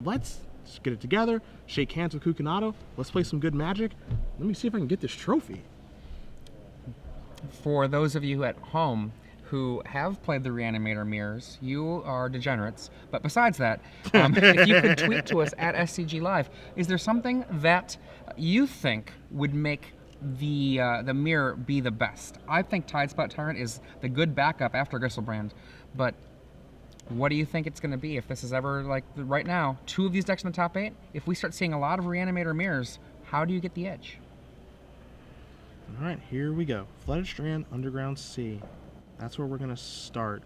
let's just get it together, shake hands with Cucunato, let's play some good Magic. Let me see if I can get this trophy. For those of you at home who have played the Reanimator mirrors, you are degenerates. But besides that, if you could tweet to us at SCG Live, is there something that you think would make the mirror be the best? I think Tidespot Tyrant is the good backup after Gristlebrand, but what do you think it's going to be if this is ever, like right now, 2 of these decks in the top 8? If we start seeing a lot of Reanimator mirrors, how do you get the edge? All right, here we go. Flooded Strand, Underground Sea. That's where we're going to start.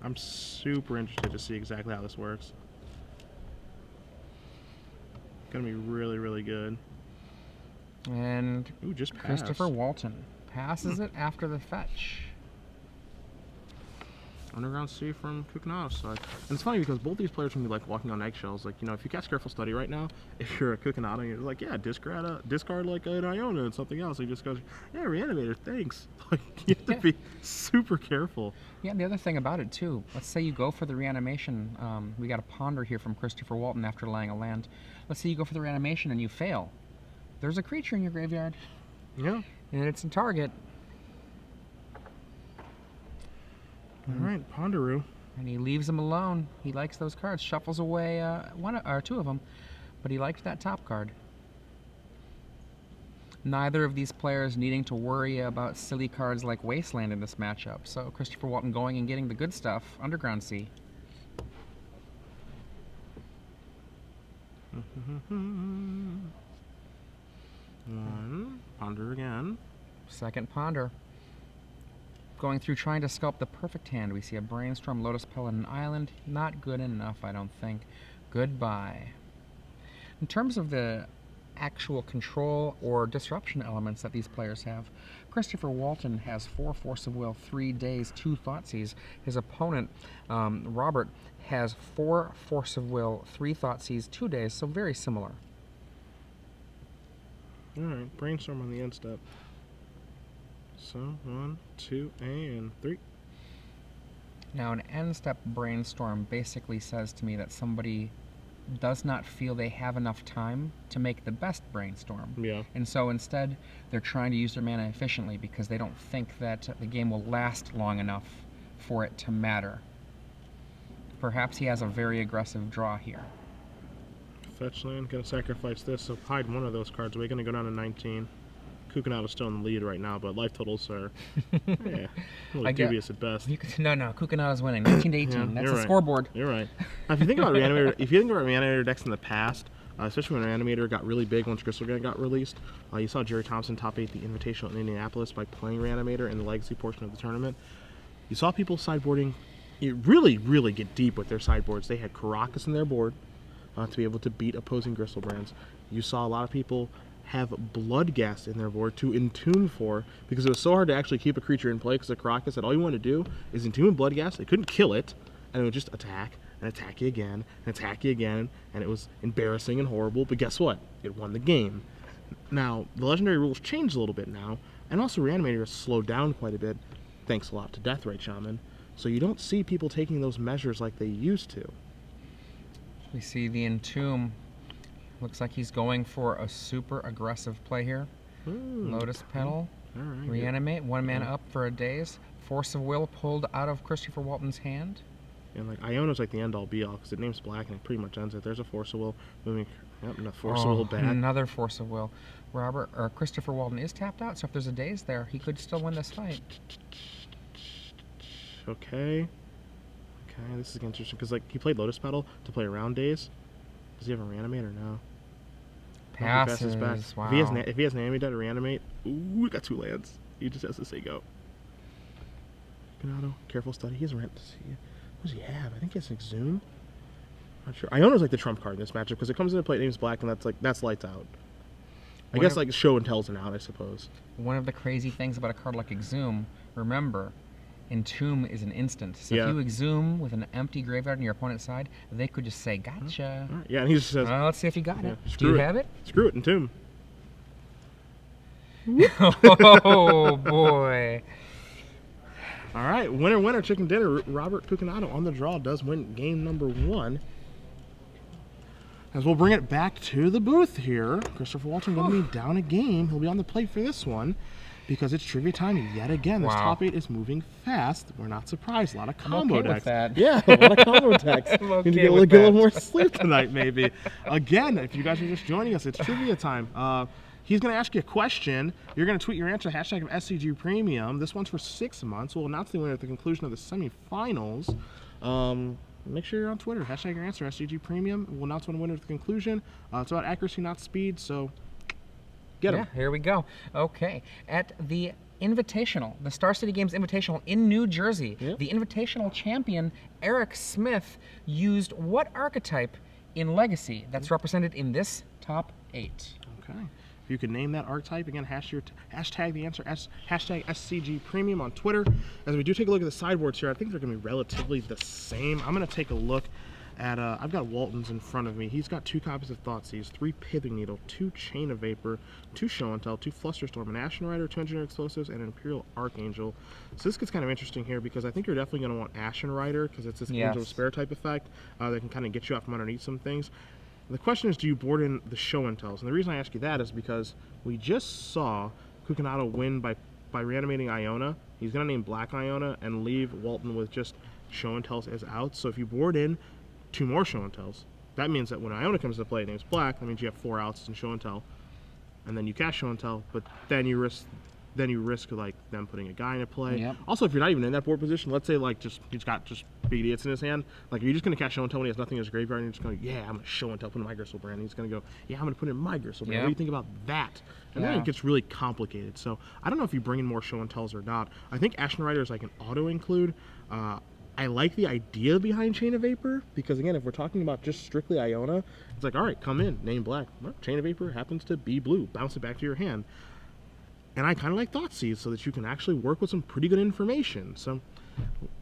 I'm super interested to see exactly how this works. Going to be really, really good. And ooh, just passed. Christopher Walton passes it after the fetch. Underground Sea from Cucunato's side. And it's funny because both these players can be like walking on eggshells. Like, you know, if you cast Careful Study right now, if you're a Cucunato, you're like, yeah, discard like an Iona and something else. He just goes, yeah, Reanimator, thanks. Like, you have to be super careful. Yeah, and the other thing about it too, let's say you go for the reanimation. We got a ponder here from Christopher Walton after laying a land. Let's say you go for the reanimation and you fail. There's a creature in your graveyard. Yeah. And it's in target. All right, Ponderu. And he leaves them alone. He likes those cards. Shuffles away 1 or 2 of them, but he likes that top card. Neither of these players needing to worry about silly cards like Wasteland in this matchup. So Christopher Walton going and getting the good stuff, Underground Sea. One, Ponder again. Second Ponder. Going through trying to sculpt the perfect hand. We see a Brainstorm, Lotus Petal, and an Island. Not good enough, I don't think. Goodbye. In terms of the actual control or disruption elements that these players have, Christopher Walton has 4 Force of Will, 3 days, 2 Thoughtseize. His opponent, Robert, has 4 Force of Will, 3 Thoughtseize, 2 days, so very similar. Alright, Brainstorm on the end step. So, 1, 2, and 3. Now, an end step Brainstorm basically says to me that somebody does not feel they have enough time to make the best Brainstorm. Yeah. And so instead, they're trying to use their mana efficiently because they don't think that the game will last long enough for it to matter. Perhaps he has a very aggressive draw here. Fetch land, gonna sacrifice this, so hide one of those cards away. Gonna go down to 19. Cucunato's still in the lead right now, but life totals are a little dubious at best. No, Cucunato's winning, 19 to 18. Yeah, that's the scoreboard. You're right. Now, if you think about Reanimator decks in the past, especially when Reanimator got really big once Gristlebrand got released, you saw Jerry Thompson top 8 the Invitational in Indianapolis by playing Reanimator in the Legacy portion of the tournament. You saw people sideboarding, really, really get deep with their sideboards. They had Caracas in their board to be able to beat opposing Gristlebrands. You saw a lot of people have Bloodghast in their board to Entomb for, because it was so hard to actually keep a creature in play because the Caracas said all you want to do is Entomb and Bloodghast. They couldn't kill it, and it would just attack and attack you again and attack you again, and it was embarrassing and horrible, but guess what? It won the game. Now, the Legendary rules changed a little bit now, and also Reanimator has slowed down quite a bit, thanks a lot to Deathrite Shaman, so you don't see people taking those measures like they used to. We see the Entomb. Looks like he's going for a super aggressive play here. Lotus Petal, Reanimate, 1 mana up for a daze. Force of Will pulled out of Christopher Walton's hand. And like Iona's like the end all be all because it names black and it pretty much ends it. There's a Force of Will moving. Yep, and a Force of Will back. Another Force of Will. Christopher Walton is tapped out, so if there's a daze there, he could still win this fight. Okay, this is interesting because like he played Lotus Petal to play around daze. Does he have a Reanimate or no? Passes. Back. Wow. If he has an Animate to Reanimate, ooh, we got 2 lands. He just has to say go. Cucunato, Careful Study. He has a What does he have? I think he has an Exhume. Not sure. Iona's like the trump card in this matchup because it comes into play, names black, and that's lights out. I guess like show and tell's an out, I suppose. One of the crazy things about a card like Exhume, remember, Entomb is an instant. So if you Exhume with an empty graveyard on your opponent's side, they could just say, gotcha. Right. Yeah, and he just says, let's see if you got it. Do you have it? Screw it, Entomb. Oh, boy. All right, winner, chicken dinner. Robert Cucunato on the draw does win game number 1. As we'll bring it back to the booth here. Christopher Walton going to be down a game. He'll be on the plate for this one because it's trivia time yet again. This top 8 is moving fast. We're not surprised. A lot of combo okay decks. with that. Yeah, a lot of combo decks. I'm okay Need to get a with little that. more sleep tonight, maybe. Again, if you guys are just joining us, it's trivia time. He's going to ask you a question. You're going to tweet your answer, hashtag of SCG Premium. This one's for 6 months. We'll announce the winner at the conclusion of the semifinals. Make sure you're on Twitter. Hashtag your answer, SCG Premium. We'll announce one winner at the conclusion. It's about accuracy, not speed, so get them. Yeah, here we go. Okay. At the Invitational, the Star City Games Invitational in New Jersey, the Invitational champion, Eric Smith, used what archetype in Legacy that's represented in this top 8? Okay. If you can name that archetype, again, hashtag the answer, hashtag SCG Premium on Twitter. As we do take a look at the sideboards here, I think they're going to be relatively the same. I'm going to take a look at, I've got Walton's in front of me. He's got 2 copies of Thoughtseize, 3 Pithing Needle, 2 Chain of Vapor, 2 Show and Tell, 2 Flusterstorm, an Ashen Rider, 2 Engineer Explosives, and an Imperial Archangel. So this gets kind of interesting here because I think you're definitely going to want Ashen Rider because it's this Angel of Spare type effect that can kind of get you out from underneath some things. The question is, do you board in the Show and Tells? And the reason I ask you that is because we just saw Cucunato win by reanimating Iona. He's going to name Black Iona and leave Walton with just Show and Tells as outs. So if you board in 2 more Show and Tells, that means that when Iona comes to play, it names Black. That means you have 4 outs in Show and Tell, and then you cast Show and Tell, but then you risk like them putting a guy into play. Yep. Also, if you're not even in that board position, let's say like he's got just big idiots in his hand, like you're just gonna cast Show and Tell when he has nothing in his graveyard, and you're just going, yeah, I'm gonna Show and Tell, put in my Gristlebrand. And he's gonna go, yeah, I'm gonna put in my Gristlebrand. What do you think about that? And then it gets really complicated. So I don't know if you bring in more Show and Tells or not. I think Ashen Rider is like an auto include. I like the idea behind Chain of Vapor because, again, if we're talking about just strictly Iona, it's like, all right, come in, name Black. Well, Chain of Vapor happens to be blue. Bounce it back to your hand. And I kind of like Thoughtseize so that you can actually work with some pretty good information. So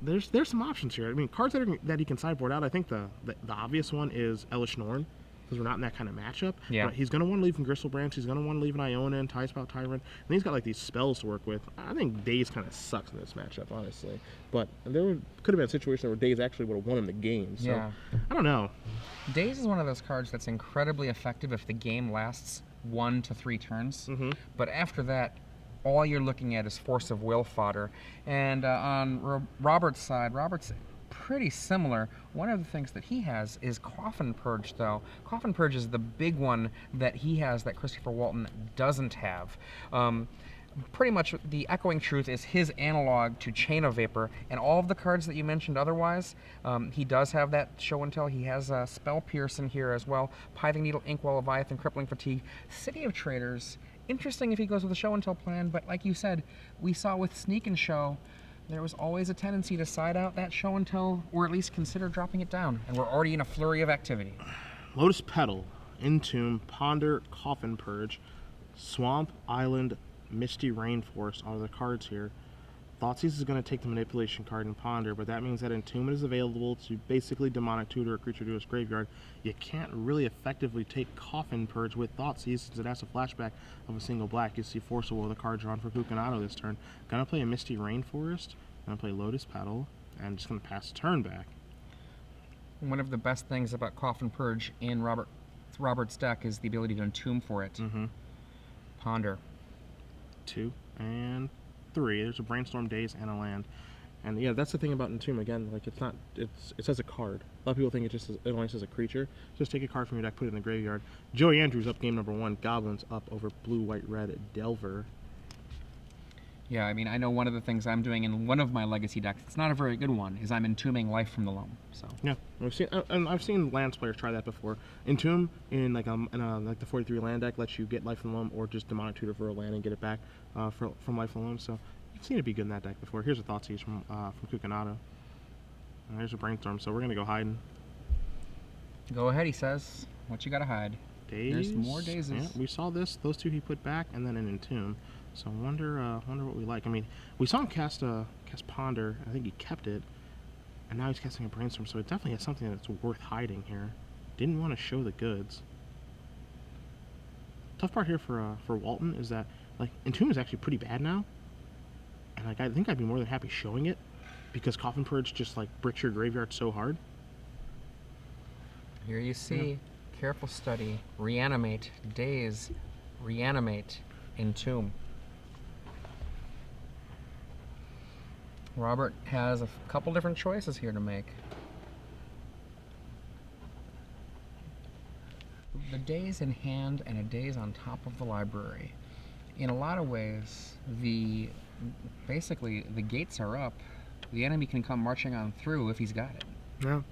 there's some options here. I mean, cards that he can sideboard out, I think the obvious one is Elish Norn, because we're not in that kind of matchup. Yeah. But he's going to want to leave in Gristlebrand. He's going to want to leave an Iona and Tiespout Tyrant. And he's got like these spells to work with. I think Daze kind of sucks in this matchup, honestly. But there could have been a situation where Daze actually would have won him the game. So I don't know. Daze is one of those cards that's incredibly effective if the game lasts 1 to 3 turns. But after that, all you're looking at is force of will fodder. And on Robert's side, Robert's pretty similar. One of the things that he has is Coffin Purge, though. Coffin Purge is the big one that he has that Christopher Walton doesn't have. Pretty much the Echoing Truth is his analog to Chain of Vapor, and all of the cards that you mentioned otherwise, he does have that Show and Tell. He has Spell Pierce in here as well, Pithing Needle, Inkwell, Leviathan, Crippling Fatigue, City of Traders. Interesting if he goes with a Show and Tell plan, but like you said, we saw with Sneak and Show, there was always a tendency to side out that Show and Tell, or at least consider dropping it down, and we're already in a flurry of activity. Lotus Petal, Entomb, Ponder, Coffin Purge, Swamp, Island, Misty Rainforest are the cards here. Thoughtseize is going to take the Manipulation card and Ponder, but that means that Entombment is available to basically Demonic Tutor a creature to its graveyard. You can't really effectively take Coffin Purge with Thoughtseize since it has a flashback of a single black. You see Force of Will, the card drawn for Cucunato this turn. Going to play a Misty Rainforest, going to play Lotus Petal, and just going to pass the turn back. One of the best things about Coffin Purge in Robert's deck is the ability to Entomb for it. Ponder. 2 and 3. There's a Brainstorm, Daze, and a land. And yeah, that's the thing about Entomb. Again, like it says a card. A lot of people think it only says a creature. Just take a card from your deck, put it in the graveyard. Joey Andrews up game number 1. Goblins up over blue, white, red Delver. Yeah, I mean, I know one of the things I'm doing in one of my legacy decks, it's not a very good one, is I'm entombing Life from the Loam. So yeah, I've seen Lands players try that before. Entomb in like the 43 land deck lets you get Life from the Loam or just Demonic Tutor for a land and get it back from Life from the Loam. So you've seen it be good in that deck before. Here's a Thoughtseize from Cucunato. And there's a Brainstorm, so we're gonna go hiding. Go ahead, he says. What you gotta hide? Daze. There's more Dazes. Yeah, we saw this. Those 2 he put back, and then an Entomb. So I wonder what we like. I mean, we saw him cast Ponder. I think he kept it, and now he's casting a Brainstorm. So it definitely has something that's worth hiding here. Didn't want to show the goods. Tough part here for Walton is that like Entomb is actually pretty bad now, and like I think I'd be more than happy showing it because Coffin Purge just like bricks your graveyard so hard. Here you see Careful Study, Reanimate, Daze, Reanimate, Entomb. Robert has a couple different choices here to make. The Daze in hand and a Daze on top of the library. In a lot of ways, basically the gates are up. The enemy can come marching on through if he's got it. Yeah.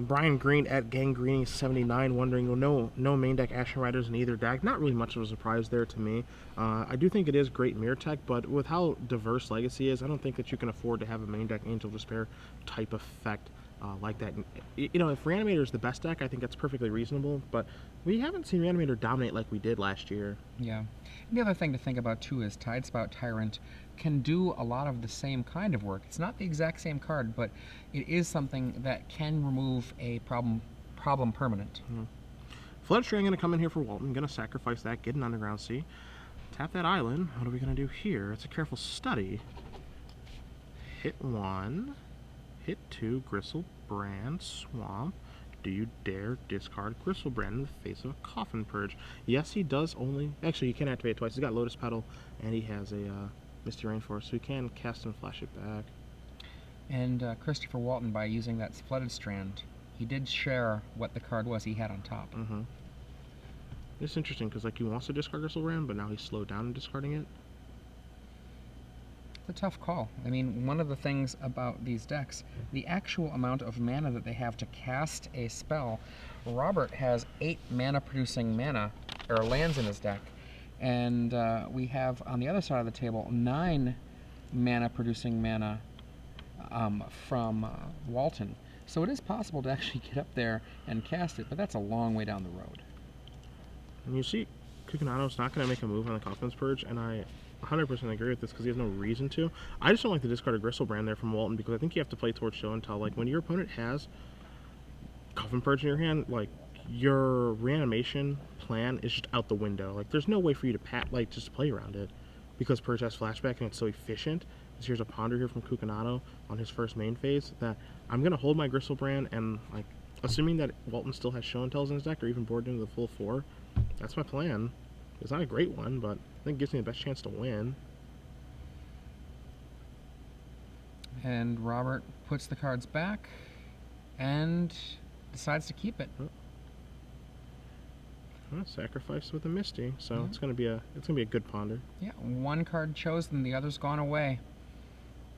Brian Green at Gangrene79 wondering, well, no main deck Ashen Riders in either deck. Not really much of a surprise there to me. I do think it is great mirror tech, but with how diverse Legacy is, I don't think that you can afford to have a main deck Angel Despair type effect like that. You know, if Reanimator is the best deck, I think that's perfectly reasonable, but we haven't seen Reanimator dominate like we did last year. Yeah. And the other thing to think about too is Tidespout Tyrant can do a lot of the same kind of work. It's not the exact same card, but it is something that can remove a problem permanent. Flood String going to come in here for Walton. Going to sacrifice that, get an Underground Sea. Tap that island. What are we going to do here? It's a Careful Study. Hit 1. Hit 2. Gristlebrand Swamp. Do you dare discard Gristlebrand in the face of a Coffin Purge? Yes, he does only... Actually, you can activate it twice. He's got Lotus Petal, and he has a Misty Rainforest, so he can cast and flash it back. And Christopher Walton, by using that Flooded Strand, he did share what the card was he had on top. It's interesting, because like he wants to discard Gristlebrand, but now he's slowed down in discarding it. It's a tough call. I mean, one of the things about these decks, the actual amount of mana that they have to cast a spell, Robert has 8 mana-producing mana, or lands in his deck, and we have, on the other side of the table, 9 mana-producing mana from Walton. So it is possible to actually get up there and cast it, but that's a long way down the road. And you see, Cucunato's not going to make a move on the Coffin's Purge, and I 100% agree with this because he has no reason to. I just don't like the discarded Gristlebrand there from Walton because I think you have to play towards Show and Tell. Like, when your opponent has Coffin Purge in your hand, like, your reanimation plan is just out the window. Like, there's no way for you to just play around it because Purge has flashback and it's so efficient. So here's a Ponder here from Cucunato on his first main phase that I'm going to hold my Gristlebrand and, like, assuming that Walton still has Show and Tells in his deck or even board into the full 4, that's my plan. It's not a great one, but I think it gives me the best chance to win. And Robert puts the cards back and decides to keep it. Sacrifice with a Misty, so it's gonna be a good Ponder. Yeah, one card chosen, the other's gone away.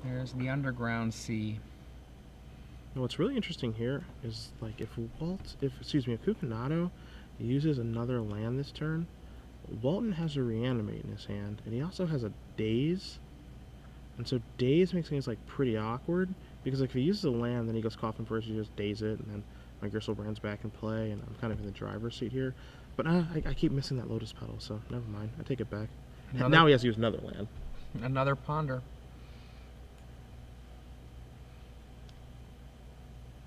There's the Underground Sea. And what's really interesting here is like if Cucunato uses another land this turn, Walton has a Reanimate in his hand, and he also has a Daze. And so Daze makes things like pretty awkward, because like if he uses a land, then he goes Coffin first, you just Daze it, and then my Gristlebrand's back in play, and I'm kind of in the driver's seat here. But I keep missing that Lotus Petal, so never mind. I take it back. And now he has to use another land. Another Ponder.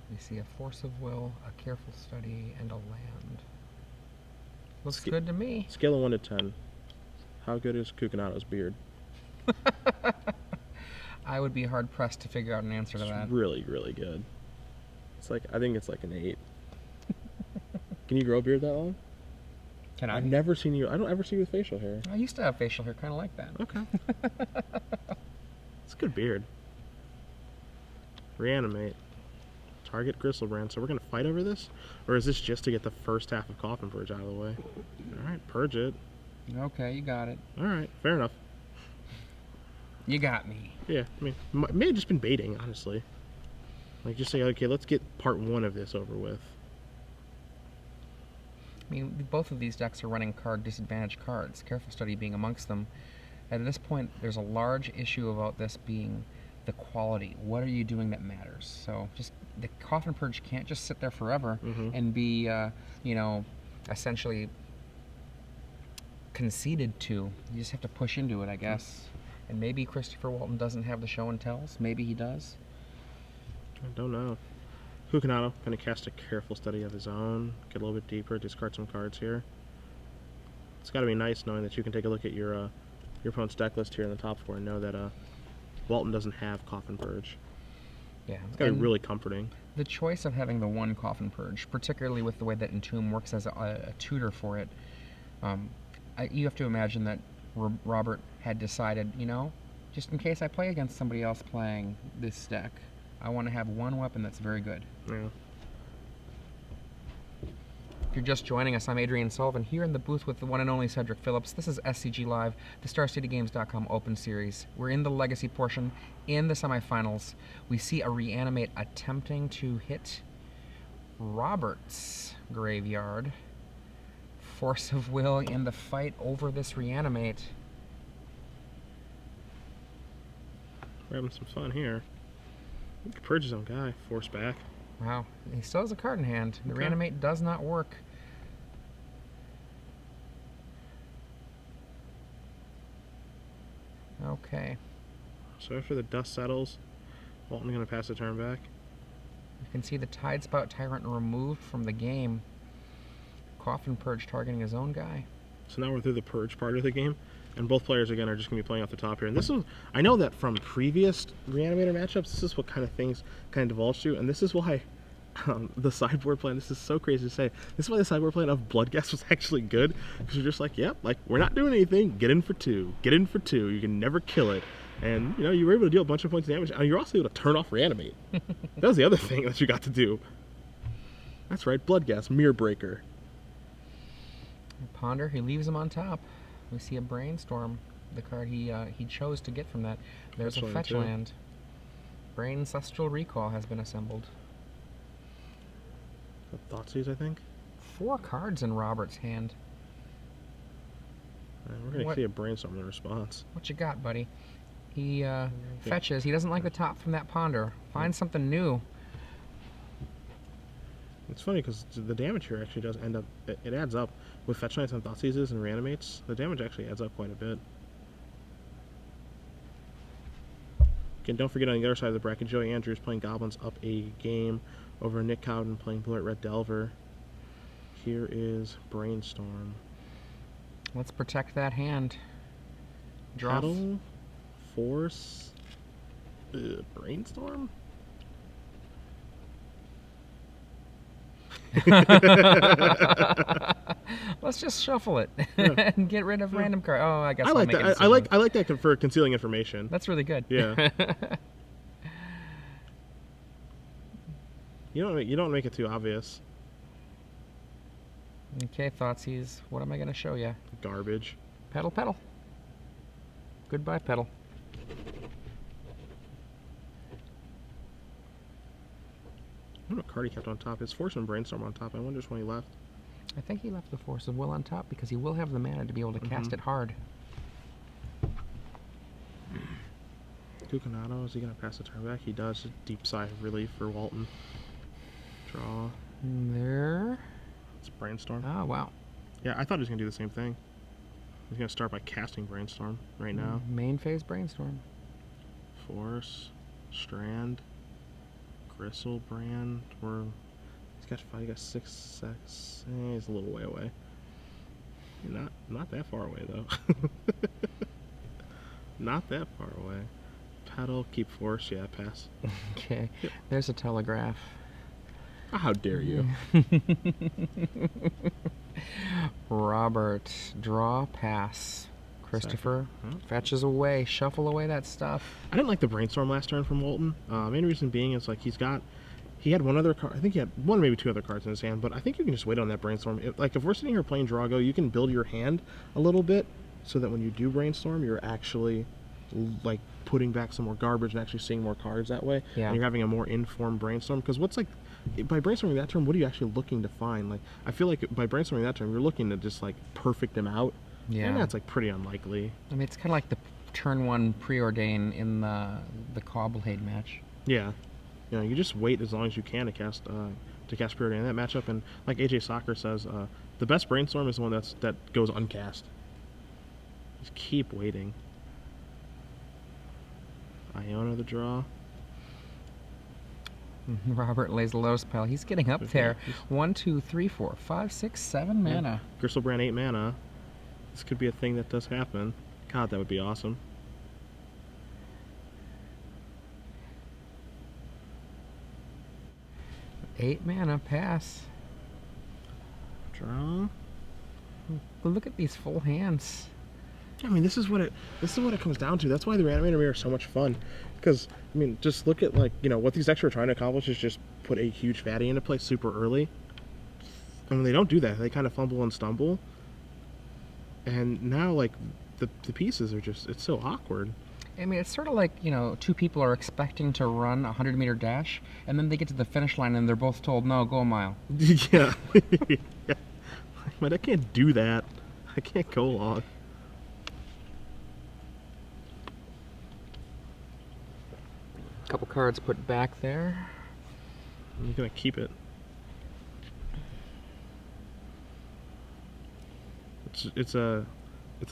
We see a Force of Will, a Careful Study, and a land. Looks good to me. Scale of 1 to 10. How good is Cucunato's beard? I would be hard pressed to figure out an answer to that. It's really, really good. It's like, I think it's like an 8. Can you grow a beard that long? Can I? I've never seen you. I don't ever see you with facial hair. I used to have facial hair, kind of like that. Okay. It's a good beard. Reanimate. Target Gristlebrand. So we're going to fight over this? Or is this just to get the first half of Coffin Purge out of the way? Alright, purge it. Okay, you got it. Alright, fair enough. You got me. Yeah, I mean, may have just been baiting, honestly. Like, just say, okay, let's get part 1 of this over with. I mean, both of these decks are running card disadvantage cards, Careful Study being amongst them. At this point, there's a large issue about this being the quality. What are you doing that matters? So just the Coffin Purge can't just sit there forever and be, you know, essentially conceded to. You just have to push into it, I guess. And maybe Christopher Walton doesn't have the Show and Tells. Maybe he does. I don't know. Cucunato going to cast a Careful Study of his own, get a little bit deeper, discard some cards here. It's got to be nice knowing that you can take a look at your opponent's deck list here in the top 4 and know that Walton doesn't have Coffin Purge. Yeah. It's got to be And really comforting. the choice of having the one Coffin Purge, particularly with the way that Entomb works as a tutor for it, you have to imagine that Robert had decided, you know, just in case I play against somebody else playing this deck, I want to have one weapon that's very good. Yeah. If you're just joining us, I'm Adrian Sullivan here in the booth with the one and only Cedric Phillips. This is SCG Live, the StarCityGames.com Open Series. We're in the Legacy portion, in the semifinals. We see a Reanimate attempting to hit Robert's graveyard. Force of Will in the fight over this Reanimate. We're having some fun here. Purge his own guy. Force back. Wow, he still has a card in hand. The Okay. Reanimate does not work. Okay. So after the dust settles, Walton going to pass the turn back. You can see the Tidespout Tyrant removed from the game. Coffin Purge targeting his own guy. So now we're through the purge part of the game, and both players again are just going to be playing off the top here. And this is, I know that from previous Reanimator matchups, this is what kind of things kind of divulge to, and this is why the sideboard plan, this is so crazy to say, this is why the sideboard plan of Bloodghast was actually good, because you're just like, yep, like, we're not doing anything, get in for two, you can never kill it. And, you know, you were able to deal a bunch of points of damage, and you're also able to turn off Reanimate. That was the other thing that you got to do. That's right, Bloodghast, Mirror Breaker. Ponder, he leaves him on top. We see a Brainstorm, the card he chose to get from that. There's a fetch land. Braincestral Recall has been assembled. Thoughtseize, I think. 4 cards in Robert's hand. We're going to see a Brainstorm in response. What you got, buddy? He fetches. He doesn't like the top from that Ponder. Find something new. It's funny because the damage here actually does end up, it adds up. With Fetch Knights and Thoughtseizes and Reanimates, the damage actually adds up quite a bit. Again, don't forget on the other side of the bracket, Joey Andrews playing Goblins up a game over Nick Cowden playing Blue Red Delver. Here is Brainstorm. Let's protect that hand. Draw. Paddle, Force, Brainstorm? Let's just shuffle it Yeah. and get rid of random cards. Oh, I guess I like that. I like that for concealing information. That's really good. Yeah. You don't make it too obvious. Okay, Thoughtseize. What am I going to show you? Garbage. Pedal, pedal. Goodbye, pedal. I don't know what card he kept on top. His Force and Brainstorm on top. I wonder which one he left. I think he left the Force of Will on top because he will have the mana to be able to cast it hard. Cucunato, is he going to pass the turn back? He does. A deep sigh of relief for Walton. Draw. There. It's Brainstorm. Oh, wow. Yeah, I thought he was going to do the same thing. He's going to start by casting Brainstorm right now. Main phase Brainstorm. Force, Strand, Gristlebrand, he's got 5, he got 6, 6. He's a little way away. Not that far away though. Not that far away. Pedal, keep Force, yeah, pass. Okay, Yep. There's a Telegraph. Oh, how dare you? Robert, draw, pass. Christopher fetches away, shuffle away that stuff. I didn't like the Brainstorm last turn from Walton. Main reason being is like he had one other card. I think he had one, maybe 2 other cards in his hand. But I think you can just wait on that Brainstorm. If we're sitting here playing Drago, you can build your hand a little bit so that when you do Brainstorm, you're actually like putting back some more garbage and actually seeing more cards that way. Yeah. And you're having a more informed Brainstorm. Because what's like by brainstorming that turn, what are you actually looking to find? Like I feel like by brainstorming that turn, you're looking to just like perfect them out. Yeah. And that's like pretty unlikely. I mean, it's kind of like the turn 1 preordain in the Cobbleade match. Yeah. You know, you just wait as long as you can to cast Preordain in that matchup, and like AJ Soccer says, the best Brainstorm is the one that goes uncast. Just keep waiting. Iona the draw. Robert lays a Lotus Pile. He's getting up there. 1, 2, 3, 4, 5, 6, 7 mana. Gristlebrand 8 mana. This could be a thing that does happen. God, that would be awesome. 8 mana, pass. Draw. Look at these full hands. I mean, this is what it comes down to. That's why the Reanimator Mirror is so much fun. Because, I mean, just look at, like, you know, what these decks are trying to accomplish is just put a huge fatty into play super early. And when they don't do that, they kind of fumble and stumble. And now, like, the pieces are just, it's so awkward. I mean, it's sort of like, you know, two people are expecting to run a 100-meter dash, and then they get to the finish line and they're both told, no, go a mile. Yeah. Yeah. But I can't do that. I can't go long. Couple cards put back there. I'm gonna keep it. It's an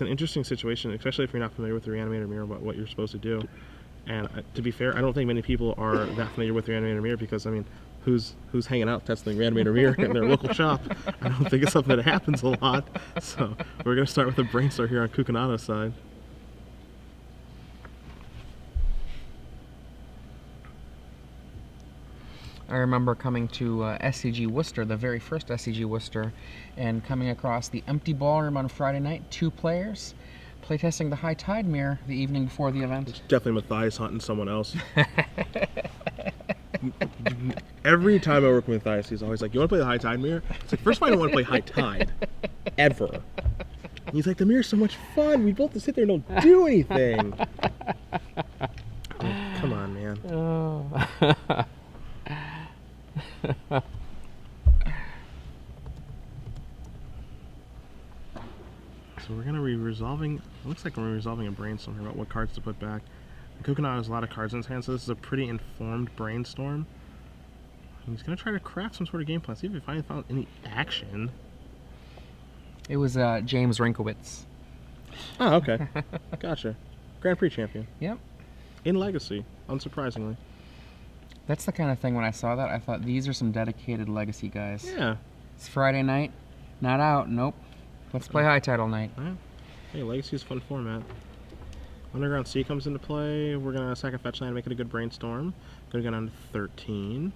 interesting situation, especially if you're not familiar with the Reanimator Mirror, about what you're supposed to do. And to be fair, I don't think many people are that familiar with the Reanimator Mirror because, I mean, who's hanging out testing the Reanimator Mirror in their local shop? I don't think it's something that happens a lot. So we're gonna start with the Brainstorm here on Cucunato's side. I remember coming to SCG Worcester, the very first SCG Worcester, and coming across the empty ballroom on Friday night, 2 players, playtesting the High Tide Mirror the evening before the event. It's definitely Matthias hunting someone else. Every time I work with Matthias, he's always like, you want to play the High Tide Mirror? It's like, first of all, I don't want to play High Tide. Ever. And he's like, the mirror's so much fun. We both just sit there and don't do anything. Like, come on, man. Oh. So we're gonna be resolving. It looks like we're resolving a brainstorm here about what cards to put back. Cucunato has a lot of cards in his hand, so this is a pretty informed brainstorm. And he's gonna try to craft some sort of game plan. See if he finally found any action. It was James Rinkowitz. Oh, okay. Gotcha. Grand Prix champion. Yep. In Legacy, unsurprisingly. That's the kind of thing when I saw that, I thought, these are some dedicated Legacy guys. Yeah. It's Friday night, not out, nope. Let's play High Tide all night. Yeah. Hey, Legacy is a fun format. Underground Sea comes into play. We're going to sack a fetch land, make it a good brainstorm. Going to go down to 13.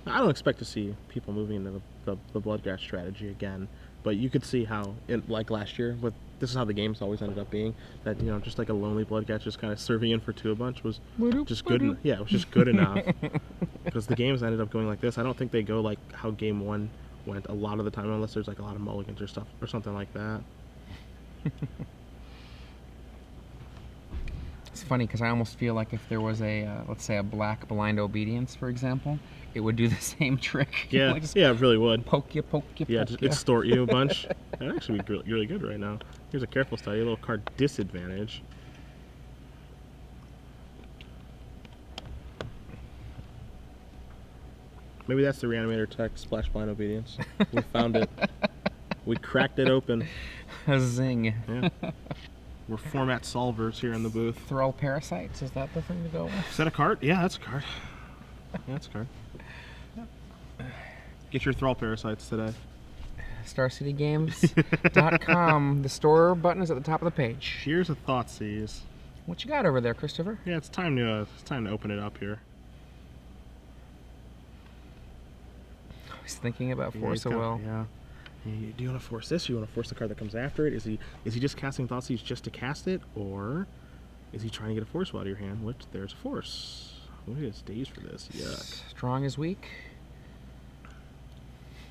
I don't expect to see people moving into the Bloodgrass strategy again, but you could see how, like last year, this is how the games always ended up being, that, you know, just like a lonely Bloodgrass just kind of serving in for 2 a bunch was just good. Yeah, it was just good enough. Because the games ended up going like this. I don't think they go like how game 1 went a lot of the time, unless there's like a lot of mulligans or stuff or something like that. It's funny because I almost feel like if there was a, let's say, a black blind obedience, for example, it would do the same trick. Yeah, Like just yeah, it really would. poke you. Yeah, just extort you a bunch. That'd actually be really good right now. Here's a careful study, a little card disadvantage. Maybe that's the Reanimator tech, Splash Blind Obedience. We found it. We cracked it open. A zing. Yeah. We're format solvers here in the booth. Thrall Parasites, is that the thing to go with? Is that a card? Yeah, that's a card. Yeah, that's a card. Get your Thrall Parasites today. StarCityGames.com. The store button is at the top of the page. Here's a Thoughtseize. What you got over there, Christopher? Yeah, it's time to open it up here. I was thinking about Force of Will. Yeah. Do you want to force this? Or you want to force the card that comes after it? Is he just casting Thoughtseize just to cast it, or is he trying to get a force out of your hand? Which there's a force. Look at his days for this. Yuck. Strong is weak.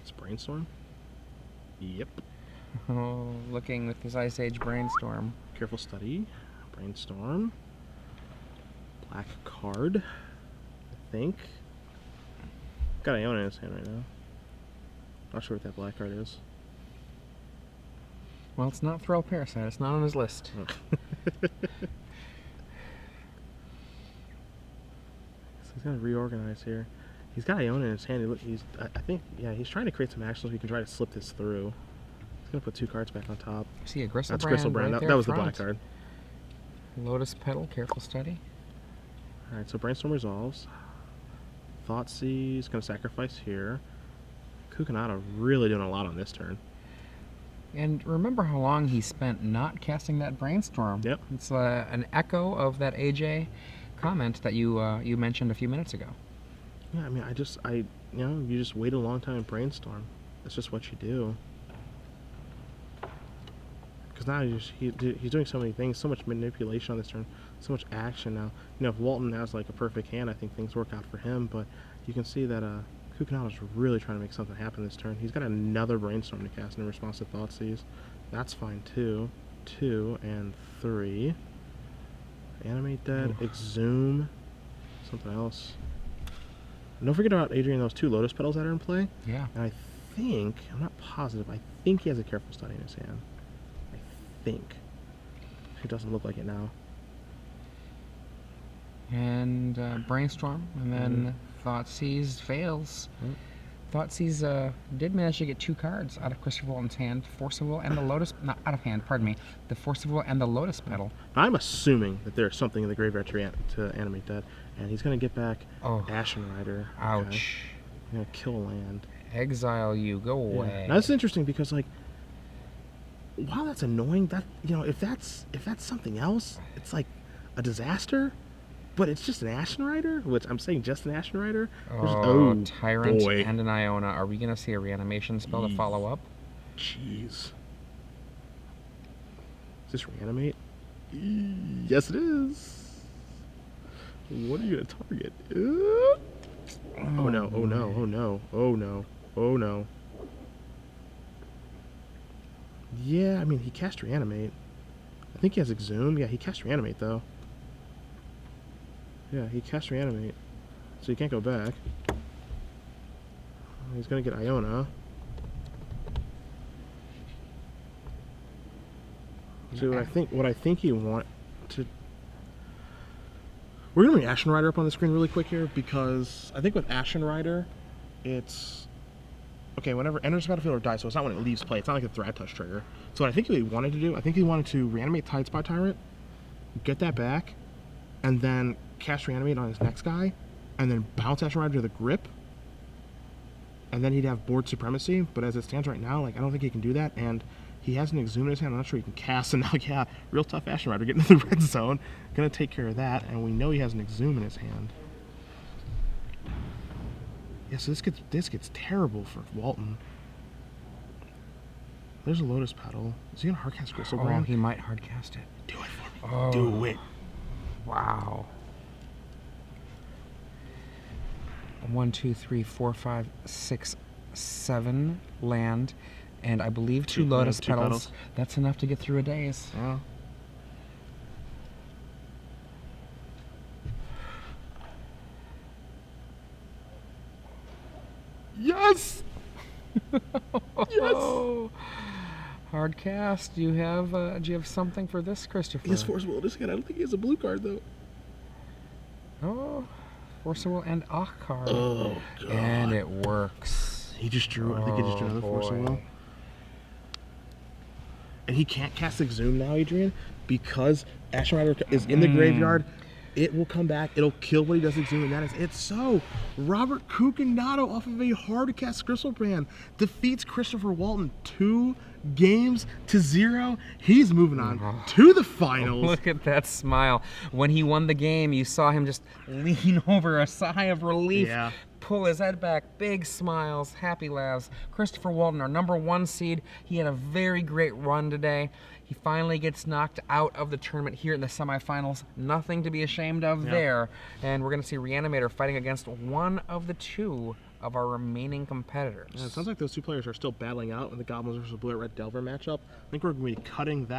It's Brainstorm. Yep. Oh, looking with his Ice Age Brainstorm. Careful study. Brainstorm. Black card. I think. Got Iona in his hand right now. Not sure what that black card is. Well, it's not Thrall Parasite. It's not on his list. Oh. So he's got to reorganize here. He's got Iona in his hand. I think, yeah, he's trying to create some action so he can try to slip this through. He's going to put 2 cards back on top. See a Gristlebrand. That's Gristlebrand. Right That was front. the black card. Lotus Petal, careful study. Alright, so Brainstorm resolves. Thoughtseize, going to sacrifice here. Cucunato really doing a lot on this turn. And remember how long he spent not casting that Brainstorm. Yep. It's an echo of that AJ comment that you mentioned a few minutes ago. Yeah, I mean, you just wait a long time and brainstorm. That's just what you do. Because now he's doing so many things, so much manipulation on this turn, so much action now. You know, if Walton has like a perfect hand, I think things work out for him. But you can see that Cucunato's really trying to make something happen this turn. He's got another brainstorm to cast in response to Thoughtseize. That's fine too. 2 and 3. Animate Dead, Exhume, something else. And don't forget about Adrian, those 2 Lotus Petals that are in play. Yeah. And I think, I'm not positive, I think he has a Careful Study in his hand. I think. It doesn't look like it now. And Brainstorm, and then Thoughtseize fails. Thoughtseize did manage to get 2 cards out of Christopher Walton's hand, Forcible and the Lotus, not out of hand, pardon me, the Forcible and the Lotus Petal. I'm assuming that there's something in the graveyard to animate that, and he's going to get back Ashen Rider. Ouch. Okay. He's going to kill a land. Exile you, go away. Yeah. Now, this is interesting because, like, while that's annoying, that, you know, if that's something else, it's like a disaster. But it's just an Ashen Rider, which I'm saying just an Ashen Rider. Tyrant boy. and an Iona. Are we going to see a reanimation spell to follow up? Jeez. Is this reanimate? Yes, it is. What are you going to target? Oh no, oh no, oh no, oh no, oh no. Yeah, I mean, he cast Reanimate. I think he has Exhume. Yeah, he cast Reanimate, though. Yeah, he cast Reanimate. So he can't go back. He's going to get Iona. So what I think he want to... We're going to bring Ashen Rider up on the screen really quick here, because I think with Ashen Rider, it's... Okay, whenever it enters the battlefield or dies, so it's not when it leaves play. It's not like a Threat Touch trigger. So what I think he wanted to do, I think he wanted to reanimate Tidespot Tyrant, get that back, and then cast Reanimate on his next guy, and then bounce Ashen Rider to the Grip, and then he'd have board supremacy. But as it stands right now, like, I don't think he can do that, and he has an Exhume in his hand. I'm not sure he can cast, and now, yeah, real tough Ashen Rider getting into the red zone. Gonna take care of that, and we know he has an Exhume in his hand. Yeah, so this gets terrible for Walton. There's a Lotus Petal. Is he gonna hardcast Crystal Brand? Oh, he might hardcast it. Do it for me. Oh. Do it. Wow. 1, 2, 3, 4, 5, 6, 7 land, and I believe 2 Lotus Petals. That's enough to get through a days. Yeah. Yes! Yes! Hard cast. Do you have something for this, Christopher? He has Forcible in his hand. I don't think he has a blue card though. Oh, Forcible and a card. Oh god. And it works. He just drew. I think he just drew another Forcible. And he can't cast Exhume now, Adrian, because Ashen Rider is in the graveyard. It will come back. It'll kill what he does Exhume, and that is it. So, Robert Cucunato off of a hard-to-cast Crystal Brand defeats Christopher Walton 2-0. He's moving on to the finals. Look at that smile. When he won the game, you saw him just lean over, a sigh of relief, pull his head back, big smiles, happy laughs. Christopher Walton, our #1 seed. He had a very great run today. He finally gets knocked out of the tournament here in the semifinals. Nothing to be ashamed of there. And we're going to see Reanimator fighting against one of the 2 of our remaining competitors. Yeah, it sounds like those 2 players are still battling out in the Goblins versus Blue-Red Delver matchup. I think we're going to be cutting that.